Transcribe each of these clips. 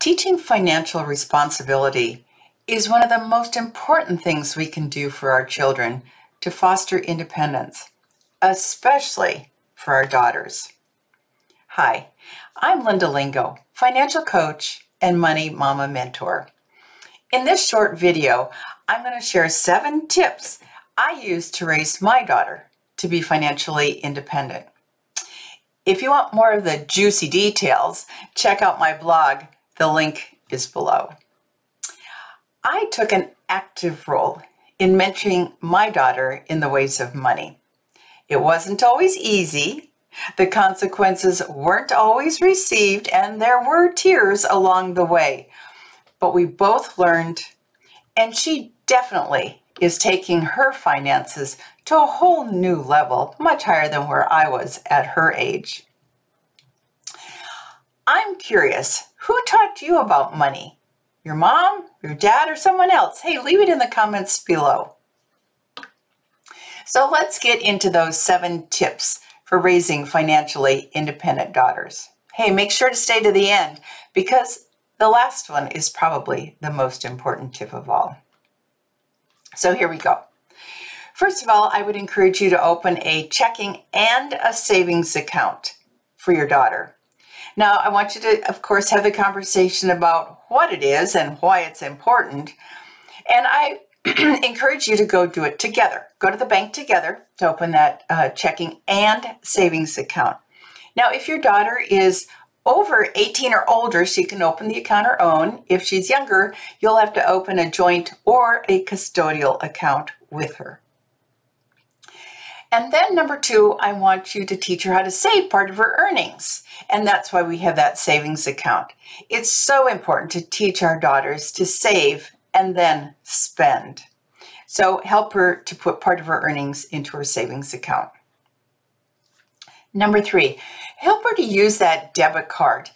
Teaching financial responsibility is one of the most important things we can do for our children to foster independence, especially for our daughters. Hi, I'm Linda Lingo, financial coach and money mama mentor. In this short video, I'm going to share 7 tips I use to raise my daughter to be financially independent. If you want more of the juicy details, check out my blog. The link is below. I took an active role in mentoring my daughter in the ways of money. It wasn't always easy. The consequences weren't always received, and there were tears along the way. But we both learned, and she definitely is taking her finances to a whole new level, much higher than where I was at her age. I'm curious, who taught you about money? Your mom, your dad, or someone else? Hey, leave it in the comments below. So let's get into those 7 tips for raising financially independent daughters. Hey, make sure to stay to the end because the last one is probably the most important tip of all. So here we go. First of all, I would encourage you to open a checking and a savings account for your daughter. Now, I want you to, of course, have the conversation about what it is and why it's important. And I encourage you to go do it together. Go to the bank together to open that checking and savings account. Now, if your daughter is over 18 or older, she can open the account her own. If she's younger, you'll have to open a joint or a custodial account with her. And then number 2, I want you to teach her how to save part of her earnings. And that's why we have that savings account. It's so important to teach our daughters to save and then spend. So help her to put part of her earnings into her savings account. Number 3, help her to use that debit card.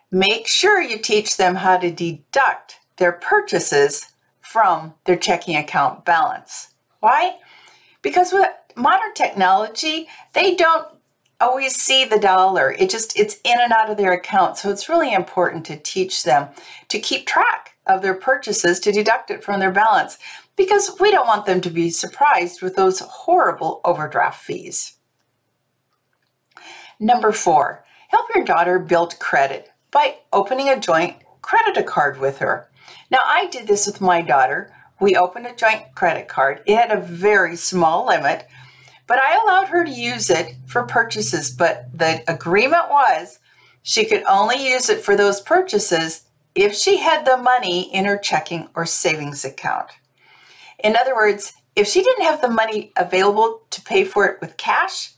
Make sure you teach them how to deduct their purchases from their checking account balance. Why? Because with modern technology, they don't always see the dollar. It's in and out of their account. So it's really important to teach them to keep track of their purchases, to deduct it from their balance, because we don't want them to be surprised with those horrible overdraft fees. Number 4, help your daughter build credit by opening a joint credit card with her. Now, I did this with my daughter. We opened a joint credit card. It had a very small limit, but I allowed her to use it for purchases. But the agreement was she could only use it for those purchases if she had the money in her checking or savings account. In other words, if she didn't have the money available to pay for it with cash,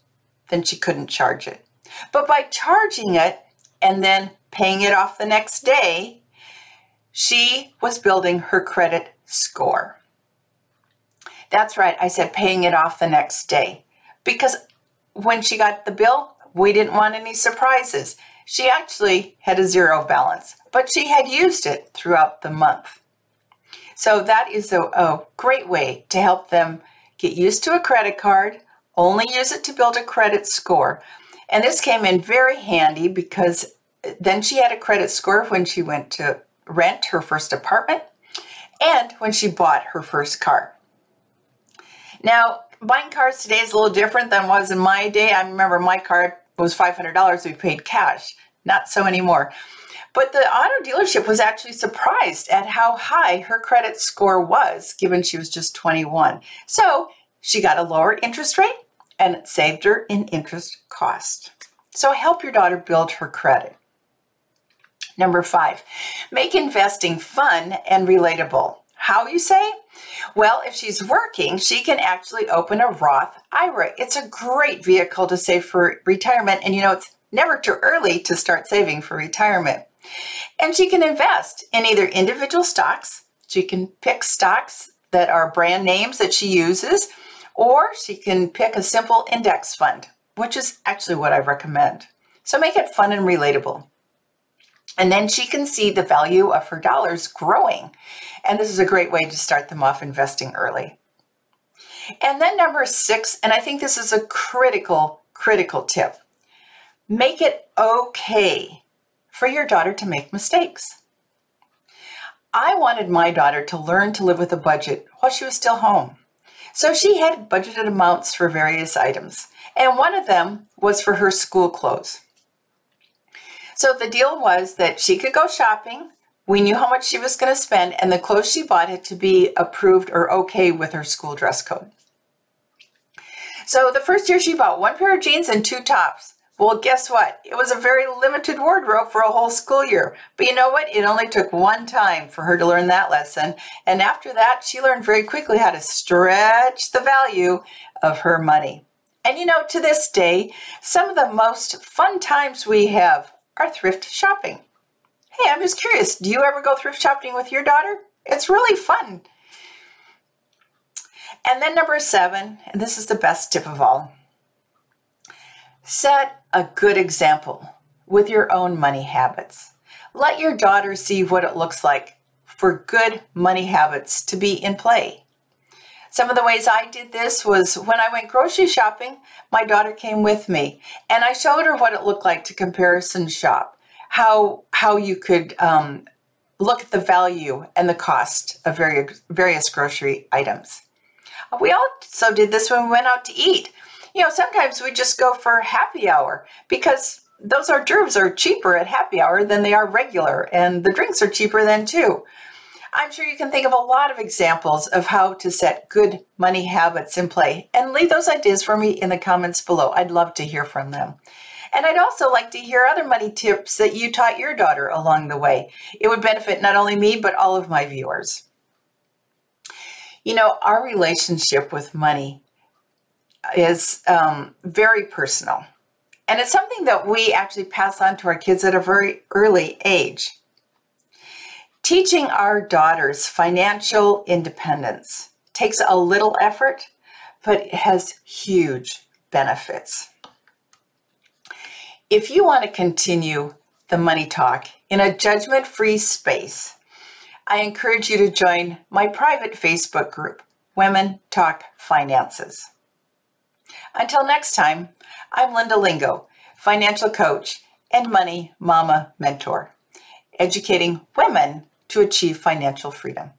then she couldn't charge it. But by charging it and then paying it off the next day, she was building her credit score. That's right, I said paying it off the next day, because when she got the bill, we didn't want any surprises. She actually had a 0 balance, but she had used it throughout the month. So that is a great way to help them get used to a credit card, only use it to build a credit score. And this came in very handy because then she had a credit score when she went to rent her first apartment and when she bought her first car. Now, buying cars today is a little different than it was in my day. I remember my car was $500. We paid cash. Not so anymore. But the auto dealership was actually surprised at how high her credit score was, given she was just 21. So she got a lower interest rate and it saved her in interest cost. So help your daughter build her credit. Number 5, make investing fun and relatable. How, you say? Well, if she's working, she can actually open a Roth IRA. It's a great vehicle to save for retirement. And you know, it's never too early to start saving for retirement. And she can invest in either individual stocks. She can pick stocks that are brand names that she uses, or she can pick a simple index fund, which is actually what I recommend. So make it fun and relatable. And then she can see the value of her dollars growing. And this is a great way to start them off investing early. And then number 6, and I think this is a critical tip. Make it okay for your daughter to make mistakes. I wanted my daughter to learn to live with a budget while she was still home. So she had budgeted amounts for various items, and one of them was for her school clothes. So the deal was that she could go shopping. We knew how much she was going to spend, and the clothes she bought had to be approved or okay with her school dress code. So the first year she bought one pair of jeans and 2 tops. Well, guess what? It was a very limited wardrobe for a whole school year. But you know what? It only took one time for her to learn that lesson. And after that, she learned very quickly how to stretch the value of her money. And you know, to this day, some of the most fun times we have are thrift shopping. Hey, I'm just curious, do you ever go thrift shopping with your daughter? It's really fun. And then number 7, and this is the best tip of all. Set a good example with your own money habits. Let your daughter see what it looks like for good money habits to be in play. Some of the ways I did this was when I went grocery shopping, my daughter came with me, and I showed her what it looked like to comparison shop, how you could look at the value and the cost of various grocery items. We also did this when we went out to eat. You know, sometimes we just go for happy hour because those hors d'oeuvres are cheaper at happy hour than they are regular, and the drinks are cheaper then too. I'm sure you can think of a lot of examples of how to set good money habits in play, and leave those ideas for me in the comments below. I'd love to hear from them. And I'd also like to hear other money tips that you taught your daughter along the way. It would benefit not only me, but all of my viewers. You know, our relationship with money is very personal. And it's something that we actually pass on to our kids at a very early age. Teaching our daughters financial independence takes a little effort, but it has huge benefits. If you want to continue the money talk in a judgment-free space, I encourage you to join my private Facebook group, Women Talk Finances. Until next time, I'm Linda Lingo, financial coach and money mama mentor, educating women to achieve financial freedom.